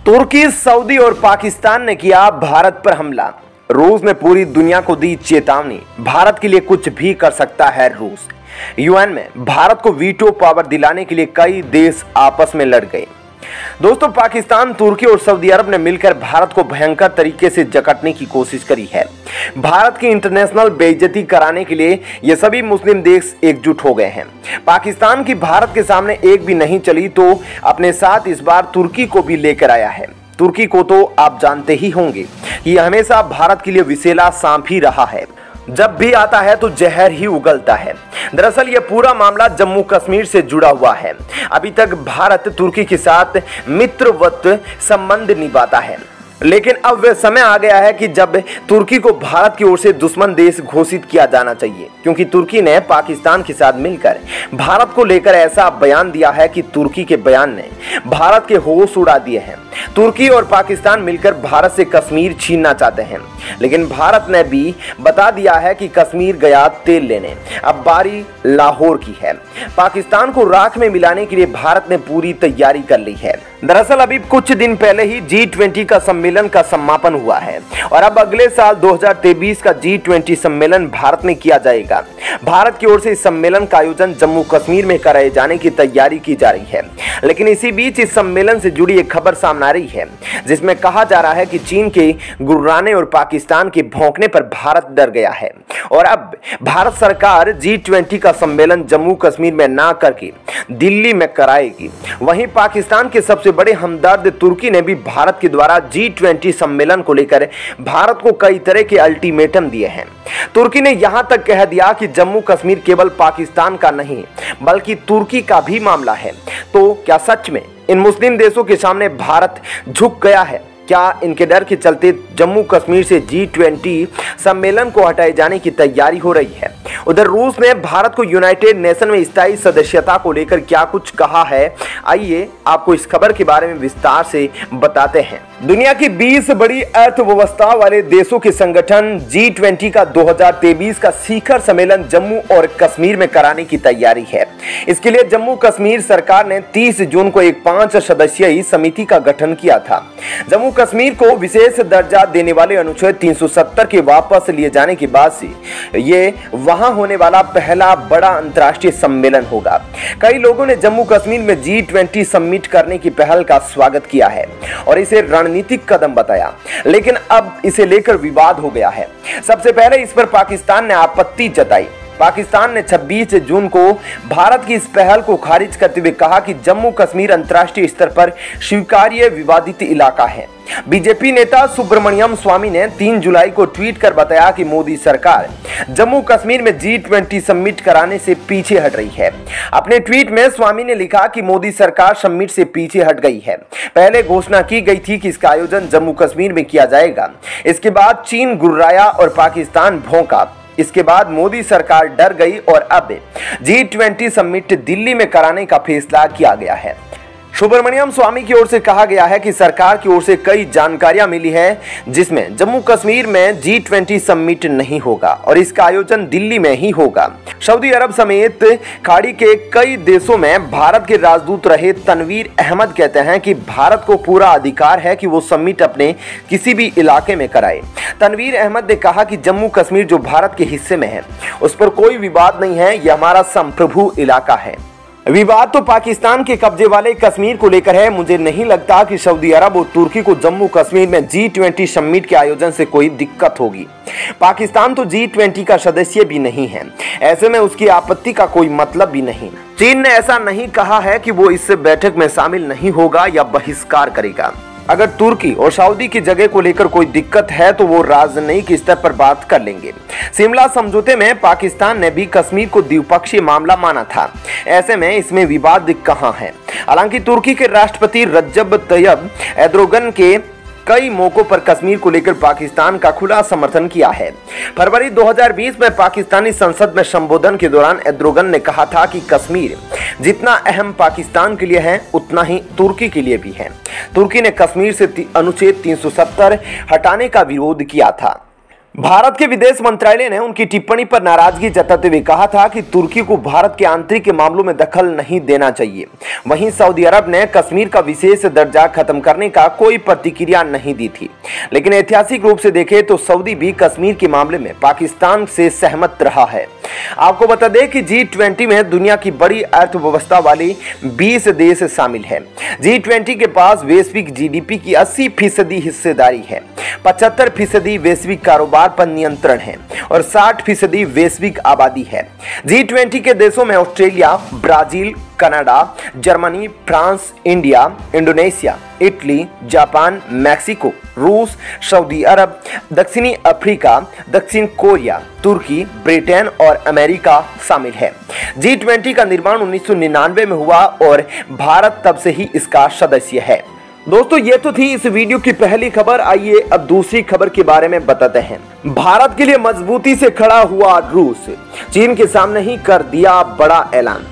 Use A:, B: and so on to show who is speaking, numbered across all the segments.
A: तुर्की, Saudi और पाकिस्तान ने किया भारत पर हमला। रूस ने पूरी दुनिया को दी चेतावनी, भारत के लिए कुछ भी कर सकता है रूस। यूएन में भारत को वीटो पावर दिलाने के लिए कई देश आपस में लड़ गए। दोस्तों, पाकिस्तान, तुर्की और सऊदी अरब ने मिलकर भारत को भयंकर तरीके से जकड़ने की कोशिश करी है। भारत की इंटरनेशनल बेइज्जती कराने के लिए ये सभी मुस्लिम देश एकजुट हो गए हैं। पाकिस्तान की भारत के सामने एक भी नहीं चली तो अपने साथ इस बार तुर्की को भी लेकर आया है। तुर्की को तो आप जानते ही होंगे कि यह हमेशा भारत के लिए विषैला सांप ही रहा है। जब भी आता है तो जहर ही उगलता है। दरअसल यह पूरा मामला जम्मू कश्मीर से जुड़ा हुआ है। अभी तक भारत तुर्की के साथ मित्रवत संबंध निभाता है, लेकिन अब वह समय आ गया है कि जब तुर्की को भारत की ओर से दुश्मन देश घोषित किया जाना चाहिए, क्योंकि तुर्की ने पाकिस्तान के साथ मिलकर भारत को लेकर ऐसा बयान दिया है कि तुर्की के बयान ने भारत के होश उड़ा दिए हैं। तुर्की और पाकिस्तान मिलकर भारत से कश्मीर छीनना चाहते हैं, लेकिन भारत ने भी बता दिया है कि कश्मीर गया तेल लेने, अब बारी लाहौर की है। पाकिस्तान को राख में मिलाने के लिए भारत ने पूरी तैयारी कर ली है। दरअसल अभी कुछ दिन पहले ही G20 का सम्मेलन का समापन हुआ है और अब अगले साल 2023 का G20 सम्मेलन भारत में किया जाएगा। भारत की ओर से इस सम्मेलन का आयोजन जम्मू कश्मीर में कराए जाने की तैयारी की जा रही है, लेकिन इसी बीच इस सम्मेलन से जुड़ी एक खबर सामने आ रही है, जिसमें कहा जा रहा है कि चीन के गुर्राने और पाकिस्तान के भौंकने पर भारत डर गया है और अब भारत सरकार G20 का सम्मेलन जम्मू कश्मीर में ना करके दिल्ली में कराएगी। वहीं पाकिस्तान के सबसे बड़े हमदर्द तुर्की ने भी भारत के द्वारा G20 सम्मेलन को लेकर भारत को कई तरह के अल्टीमेटम दिए हैं। तुर्की ने यहां तक कह दिया कि जम्मू कश्मीर केवल पाकिस्तान का नहीं बल्कि तुर्की का भी मामला है। तो क्या सच में इन मुस्लिम देशों के सामने भारत झुक गया है? क्या इनके डर के चलते जम्मू कश्मीर से G20 सम्मेलन को हटाए जाने की तैयारी हो रही है? उधर रूस ने भारत को यूनाइटेड नेशन में स्थायी सदस्यता को लेकर क्या कुछ कहा है, आइए आपको इस खबर के बारे में विस्तार से बताते हैं। दुनिया की 20 बड़ी अर्थव्यवस्था वाले देशों के संगठन G20 का 2023 का शिखर सम्मेलन जम्मू और कश्मीर में कराने की तैयारी है। इसके लिए जम्मू कश्मीर सरकार ने 30 जून को एक 5 सदस्यीय समिति का गठन किया था। जम्मू कश्मीर को विशेष दर्जा देने वाले अनुच्छेद 370 के वापस लिए जाने के बाद से ये वहां होने वाला पहला बड़ा अंतर्राष्ट्रीय सम्मेलन होगा। कई लोगों ने जम्मू कश्मीर में G20 समिट करने की पहल का स्वागत किया है और इसे रणनीतिक कदम बताया, लेकिन अब इसे लेकर विवाद हो गया है। सबसे पहले इस पर पाकिस्तान ने आपत्ति जताई। पाकिस्तान ने 26 जून को भारत की इस पहल को खारिज करते हुए कहा कि जम्मू कश्मीर अंतर्राष्ट्रीय स्तर पर स्वीकार्य विवादित इलाका है। बीजेपी नेता सुब्रमण्यम स्वामी ने 3 जुलाई को ट्वीट कर बताया कि मोदी सरकार जम्मू कश्मीर में G20 समिट कराने से पीछे हट रही है। अपने ट्वीट में स्वामी ने लिखा कि मोदी सरकार समिट से पीछे हट गई है। पहले घोषणा की गई थी कि इसका आयोजन जम्मू कश्मीर में किया जाएगा। इसके बाद चीन गुर्राया और पाकिस्तान भौंका। इसके बाद मोदी सरकार डर गई और अब G20 समिट दिल्ली में कराने का फैसला किया गया है। सुब्रमण्यम स्वामी की ओर से कहा गया है कि सरकार की ओर से कई जानकारियां मिली है, जिसमें जम्मू कश्मीर में G20 समिट नहीं होगा और इसका आयोजन दिल्ली में ही होगा। सऊदी अरब समेत खाड़ी के कई देशों में भारत के राजदूत रहे तनवीर अहमद कहते हैं कि भारत को पूरा अधिकार है कि वो समिट अपने किसी भी इलाके में कराए। तनवीर अहमद ने कहा कि जम्मू कश्मीर जो भारत के हिस्से में है उस पर कोई विवाद नहीं है, यह हमारा संप्रभु इलाका है। विवाद तो पाकिस्तान के कब्जे वाले कश्मीर को लेकर है। मुझे नहीं लगता कि सऊदी अरब और तुर्की को जम्मू कश्मीर में G20 समिट के आयोजन से कोई दिक्कत होगी। पाकिस्तान तो G20 का सदस्य भी नहीं है, ऐसे में उसकी आपत्ति का कोई मतलब भी नहीं। चीन ने ऐसा नहीं कहा है कि वो इस बैठक में शामिल नहीं होगा या बहिष्कार करेगा। अगर तुर्की और सऊदी की जगह को लेकर कोई दिक्कत है तो वो राजनयिक स्तर पर बात कर लेंगे। शिमला समझौते में पाकिस्तान ने भी कश्मीर को द्विपक्षीय मामला माना था, ऐसे में इसमें विवाद कहां है? हालांकि तुर्की के राष्ट्रपति रज्जब तय्यब एर्दोगन के कई मौकों पर कश्मीर को लेकर पाकिस्तान का खुला समर्थन किया है। फरवरी 2020 में पाकिस्तानी संसद में संबोधन के दौरान एर्दोगन ने कहा था कि कश्मीर जितना अहम पाकिस्तान के लिए है उतना ही तुर्की के लिए भी है। तुर्की ने कश्मीर से अनुच्छेद 370 हटाने का विरोध किया था। भारत के विदेश मंत्रालय ने उनकी टिप्पणी पर नाराजगी जताते हुए कहा था कि तुर्की को भारत के आंतरिक मामलों में दखल नहीं देना चाहिए। वहीं सऊदी अरब ने कश्मीर का विशेष दर्जा खत्म करने का कोई प्रतिक्रिया नहीं दी थी। लेकिन ऐतिहासिक रूप से देखें तो सऊदी भी कश्मीर के मामले में पाकिस्तान से सहमत रहा है। आपको बता दें कि G20 में दुनिया की बड़ी अर्थव्यवस्था वाले 20 देश शामिल है। G20 के पास वैश्विक GDP की 80% हिस्सेदारी है, 75% वैश्विक कारोबार पर नियंत्रण है और 60% वैश्विक आबादी है। G20 के देशों में Australia, Brazil, Canada, Germany, France, India, Indonesia, Italy, Japan, Mexico, रूस, सऊदी अरब, दक्षिणी अफ्रीका, दक्षिण कोरिया, तुर्की, ब्रिटेन और अमेरिका शामिल है। G20 का निर्माण 1999 में हुआ और भारत तब से ही इसका सदस्य है। दोस्तों, ये तो थी इस वीडियो की पहली खबर। आइए अब दूसरी खबर के बारे में बताते हैं। भारत के लिए मजबूती से खड़ा हुआ रूस, चीन के सामने ही कर दिया बड़ा ऐलान।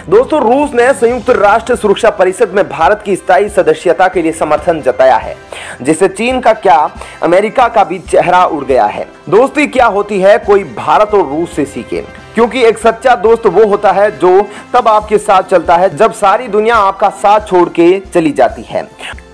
A: दोस्तों, रूस ने संयुक्त राष्ट्र सुरक्षा परिषद में भारत की स्थायी सदस्यता के लिए समर्थन जताया है, जिससे चीन का क्या अमेरिका का भी चेहरा उड़ गया है। दोस्ती क्या होती है, कोई भारत और रूस से सीखे, क्योंकि एक सच्चा दोस्त वो होता है जो तब आपके साथ चलता है जब सारी दुनिया आपका साथ छोड़ के चली जाती है।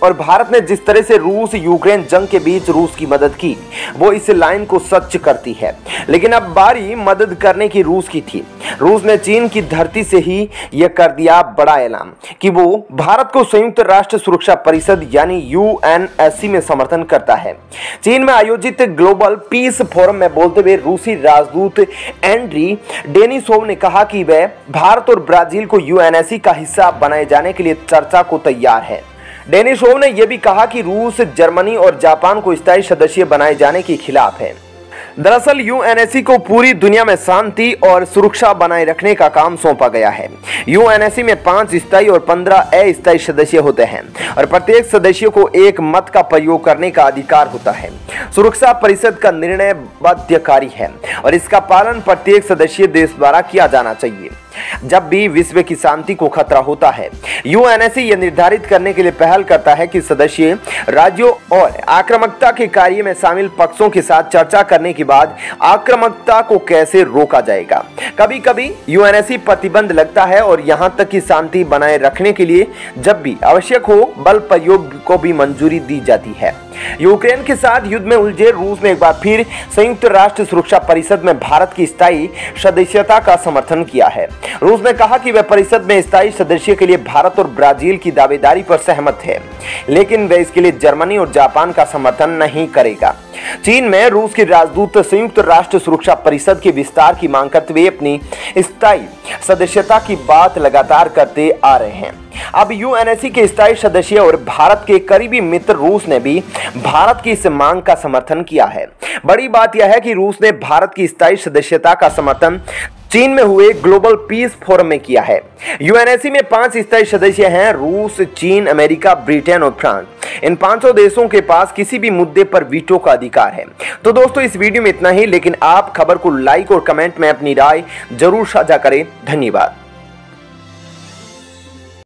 A: और भारत ने जिस तरह से रूस यूक्रेन जंग के बीच रूस की मदद की, वो इस लाइन को सच करती है। लेकिन अब बारी मदद करने की रूस की थी। रूस ने चीन की धरती से ही यह कर दिया बड़ा ऐलान कि वो भारत को संयुक्त राष्ट्र सुरक्षा परिषद यानी UNSC में समर्थन करता है। चीन में आयोजित ग्लोबल पीस फोरम में बोलते हुए रूसी राजदूत एंड्री डेनिसोव ने कहा कि वह भारत और ब्राजील को UNSC का हिस्सा बनाए जाने के लिए चर्चा को तैयार है। डेनिसोव ने यह भी कहा कि रूस, जर्मनी और जापान को स्थायी सदस्य बनाए जाने के खिलाफ है। दरअसल UNSC को पूरी दुनिया में शांति और सुरक्षा बनाए रखने का काम सौंपा गया है। UNSC में 5 स्थायी और 15 अस्थायी सदस्य होते हैं और प्रत्येक सदस्य को एक मत का प्रयोग करने का अधिकार होता है। सुरक्षा परिषद का निर्णय बाध्यकारी है और इसका पालन प्रत्येक सदस्य देश द्वारा किया जाना चाहिए। जब भी विश्व की शांति को खतरा होता है, UNSC यह निर्धारित करने के लिए पहल करता है कि सदस्य राज्यों और आक्रामकता के कार्य में शामिल पक्षों के साथ चर्चा करने के बाद आक्रामकता को कैसे रोका जाएगा। कभी कभी UNSC प्रतिबंध लगता है और यहां तक कि शांति बनाए रखने के लिए जब भी आवश्यक हो बल प्रयोग को भी मंजूरी दी जाती है। यूक्रेन के साथ युद्ध में उलझे रूस ने एक बार फिर संयुक्त राष्ट्र सुरक्षा परिषद में भारत की स्थायी सदस्यता का समर्थन किया है। रूस ने कहा कि वह परिषद में स्थायी सदस्य के लिए भारत और ब्राजील की दावेदारी पर सहमत है, लेकिन वह इसके लिए जर्मनी और जापान का समर्थन नहीं करेगा। चीन में रूस के राजदूत संयुक्त राष्ट्र सुरक्षा परिषद के विस्तार की मांग करते हुए अपनी स्थायी सदस्यता की बात लगातार करते आ रहे हैं। अब UNSC के स्थायी सदस्य और भारत के करीबी मित्र रूस ने भी भारत की इस मांग का समर्थन किया है। बड़ी बात यह है कि रूस ने भारत की स्थायी सदस्यता का समर्थन चीन में हुए ग्लोबल पीस फोरम में किया है। UNSC में 5 स्थायी सदस्य हैं, रूस, चीन, अमेरिका, ब्रिटेन और फ्रांस। इन 500 देशों के पास किसी भी मुद्दे पर वीटो का अधिकार है। तो दोस्तों, इस वीडियो में इतना ही, लेकिन आप खबर को लाइक और कमेंट में अपनी राय जरूर साझा करें। धन्यवाद।